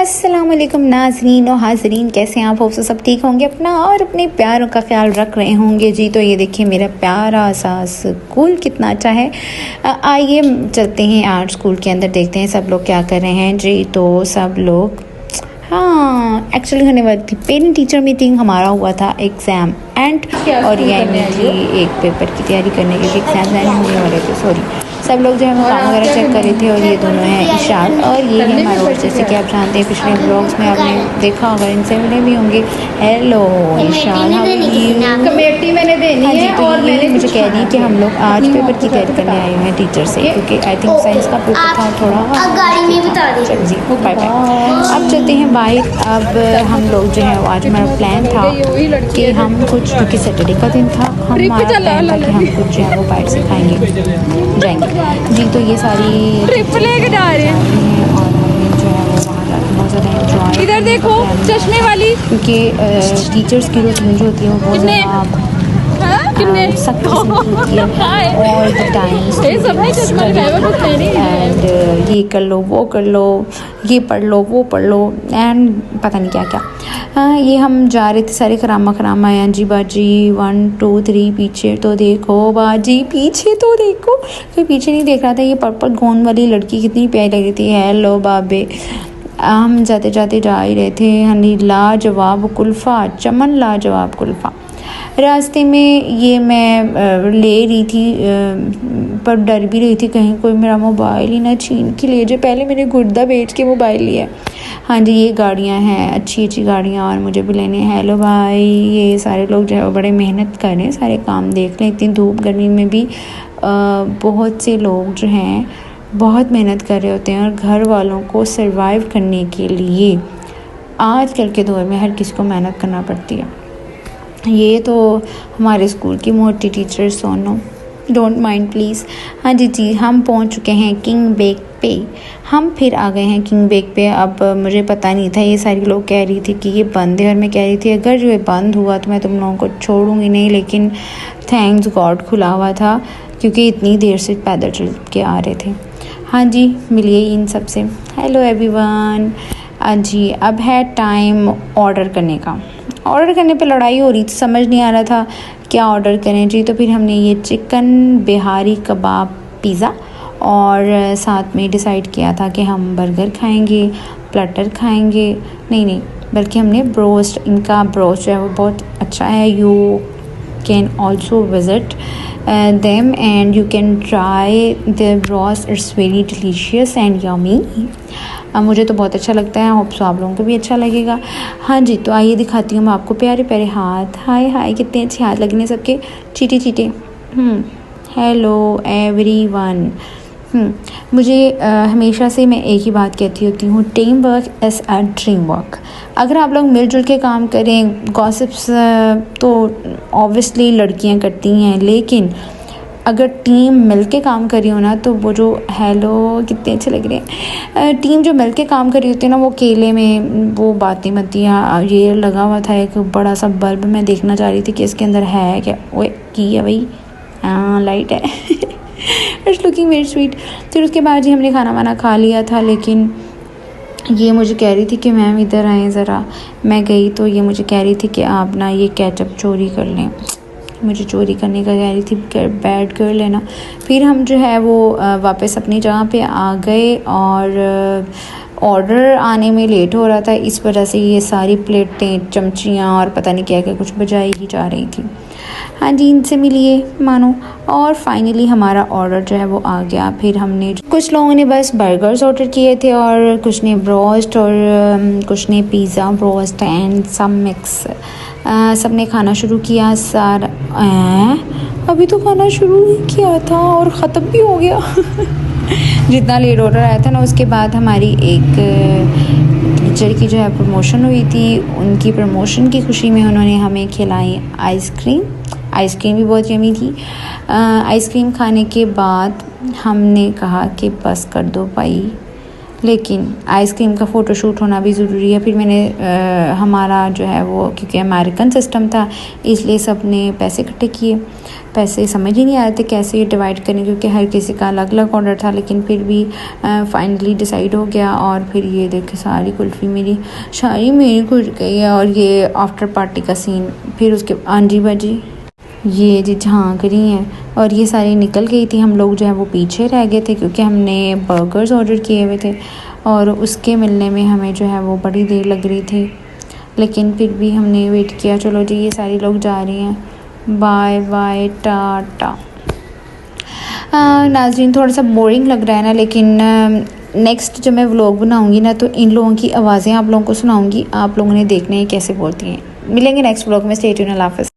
अस्सलाम वालेकुम नाज़रीन और हाज़रीन, कैसे हैं आप? होप से सब ठीक होंगे, अपना और अपने प्यारों का ख्याल रख रहे होंगे जी। तो ये देखिए मेरा प्यारा सा स्कूल कितना अच्छा है। आइए चलते हैं आर्ट स्कूल के अंदर, देखते हैं सब लोग क्या कर रहे हैं जी। तो सब लोग एक्चुअली होने वाली थी पेरेंट टीचर मीटिंग, हमारा हुआ था एग्ज़ाम एंड और ये जी एक पेपर की तैयारी करने के लिए एग्ज़ाम एंड होने वाले थे। सॉरी, सब लोग जो है वो काम वगैरह चेक कर रहे थे। और ये दोनों हैं इशाक और ये है हमारा, जैसे कि आप जानते हैं पिछले ब्लॉग्स में आपने देखा होगा, इनसे मिले भी होंगे। हेलो इशाक, कमेटी मैंने देनी हाँ जी। है तो और ये मुझे कह रही है कि हम लोग आज पेपर की तैयारी करने आए हुए हैं टीचर से, क्योंकि आई थिंक साइंस का पेपर था थोड़ा। गाड़ी में बता चल जी, बाय बाय। अब चलते हैं बाय। अब हम लोग जो है आज हमारा प्लान था कि हम कुछ, क्योंकि सैटरडे का दिन था, हमारा प्लान था कि हम कुछ जो है वो बाहर से खाएंगे जाएंगे जी। तो ये सारी ट्रिप लेके जा रहे हैं। और हमने जो है वो वहाँ जाकर बहुत ज़्यादा एंजॉय। इधर देखो चश्मे वाली, क्योंकि टीचर्स की रूटीन जो होती है वो बहुत ज़्यादा सख्त किस्म की होती है। ऑल द टाइम्स एंड ये कर लो, वो कर लो, ये पढ़ लो, वो पढ़ लो एंड पता नहीं क्या क्या। ये हम जा रहे थे सारे खरामा खरामा जी बाजी 1 2 3 पीछे तो देखो बाजी, पीछे तो देखो। कोई पीछे नहीं देख रहा था। ये पर्पल गोंद वाली लड़की कितनी प्यारी लग रही थी। हेलो बाबे, हम जाते जाते जा ही रहे थे। हनी लाजवाब कुल्फ़ा, चमन लाजवाब कुल्फ़ा। रास्ते में ये मैं ले रही थी पर डर भी रही थी कहीं कोई मेरा मोबाइल ही ना छीन के ले जाए। पहले मैंने गुर्दा बेच के मोबाइल लिया। हाँ जी, ये गाड़ियाँ हैं, अच्छी अच्छी गाड़ियाँ, और मुझे भी लेने। हेलो भाई, ये सारे लोग जो है वो बड़े मेहनत कर रहे हैं, सारे काम देख लें। इतनी धूप गर्मी में भी बहुत से लोग जो हैं बहुत मेहनत कर रहे होते हैं, और घर वालों को सरवाइव करने के लिए आजकल के दौर में हर किसी को मेहनत करना पड़ती है। ये तो हमारे स्कूल की मोटी टीचर सोनो, डोंट माइंड प्लीज़। हाँ जी, हम पहुंच चुके हैं किंग बेक पे। हम फिर आ गए हैं किंग बेक पे। अब मुझे पता नहीं था, ये सारी लोग कह रही थी कि ये बंद है, और मैं कह रही थी अगर जो ये बंद हुआ तो मैं तुम लोगों को छोड़ूंगी नहीं। लेकिन थैंक्स गॉड खुला हुआ था, क्योंकि इतनी देर से पैदल चल के आ रहे थे। हाँ जी, मिलिए इन सब से। Hello everyone. जी अब है टाइम ऑर्डर करने का। ऑर्डर करने पे लड़ाई हो रही थी, समझ नहीं आ रहा था क्या ऑर्डर करें जी। तो फिर हमने ये चिकन बिहारी कबाब पिज़्ज़ा और साथ में डिसाइड किया था कि हम बर्गर खाएंगे, प्लेटर खाएंगे। नहीं, बल्कि हमने ब्रोस्ट, इनका ब्रोस्ट जो है वो बहुत अच्छा है। You can also visit them and you can try their broth, it's very delicious and yummy। मुझे तो बहुत अच्छा लगता है, होप सो आप लोगों को भी अच्छा लगेगा। हाँ जी, तो आइए दिखाती हूँ मैं आपको प्यारे प्यारे हाथ। हाय कितने अच्छे हाथ लगने सबके, चीटे। Hello everyone. मुझे हमेशा से मैं एक ही बात कहती होती हूँ, team work is a dream work. अगर आप लोग मिलजुल के काम करें, गॉसिप्स तो ऑब्वियसली लड़कियाँ करती हैं, लेकिन अगर टीम मिल के काम करी हो ना, तो वो जो हेलो कितने अच्छे लग रहे हैं, टीम जो मिल के काम करी होती है ना, वो अकेले में वो बातें मती हैं। ये लगा हुआ था एक बड़ा सा बल्ब, मैं देखना चाह रही थी कि इसके अंदर है क्या। ओए की है भाई, लाइट है। It's looking very sweet. फिर उसके बाद जी हमने खाना वाना खा लिया था, लेकिन ये मुझे कह रही थी कि मैम इधर आएँ ज़रा। मैं गई तो ये मुझे कह रही थी कि आप ना ये केचप चोरी कर लें। मुझे चोरी करने का कह रही थी, बैड कर लेना। फिर हम जो है वो वापस अपनी जगह पे आ गए, और ऑर्डर आने में लेट हो रहा था, इस वजह से ये सारी प्लेटें, चमचियाँ और पता नहीं क्या क्या कुछ बजाई ही जा रही थी। हाँ जी, इनसे मिलिए मानो। और फाइनली हमारा ऑर्डर जो है वो आ गया। फिर हमने, कुछ लोगों ने बस बर्गर्स ऑर्डर किए थे, और कुछ ने ब्रोस्ट, और कुछ ने pizza, broast and some mix. सब ने खाना शुरू किया। अभी तो खाना शुरू ही किया था और ख़त्म भी हो गया। जितना लेट ऑर्डर आया था ना, उसके बाद हमारी एक टीचर की जो है प्रमोशन हुई थी। उनकी प्रमोशन की खुशी में उन्होंने हमें खिलाई आइसक्रीम भी बहुत यमी थी। आइसक्रीम खाने के बाद हमने कहा कि बस कर दो भाई, लेकिन आइसक्रीम का फ़ोटोशूट होना भी ज़रूरी है। फिर मैंने हमारा जो है वो, क्योंकि अमेरिकन सिस्टम था इसलिए सब ने पैसे इकट्ठे किए। पैसे समझ ही नहीं आ रहे थे कैसे डिवाइड करें, क्योंकि हर किसी का अलग अलग ऑर्डर था, लेकिन फिर भी फाइनली डिसाइड हो गया। और फिर ये देखे सारी कुल्फ़ी मेरी खुल गई है। और ये आफ्टर पार्टी का सीन। फिर उसके आंजी बाजी ये जी झांक रही हैं और ये सारी निकल गई थी। हम लोग जो है वो पीछे रह गए थे क्योंकि हमने बर्गर्स ऑर्डर किए हुए थे और उसके मिलने में हमें जो है वो बड़ी देर लग रही थी, लेकिन फिर भी हमने वेट किया। चलो जी, ये सारे लोग जा रहे हैं, बाय बाय टाटा। नाज़रीन, थोड़ा सा बोरिंग लग रहा है ना, लेकिन नेक्स्ट जब मैं व्लॉग बनाऊंगी ना तो इन लोगों की आवाज़ें आप लोगों को सुनाऊंगी। आप लोगों ने देखने कैसे बोलती हैं। मिलेंगे नेक्स्ट व्लॉग में। Stay tuned. अल्लाह हाफ़िज़।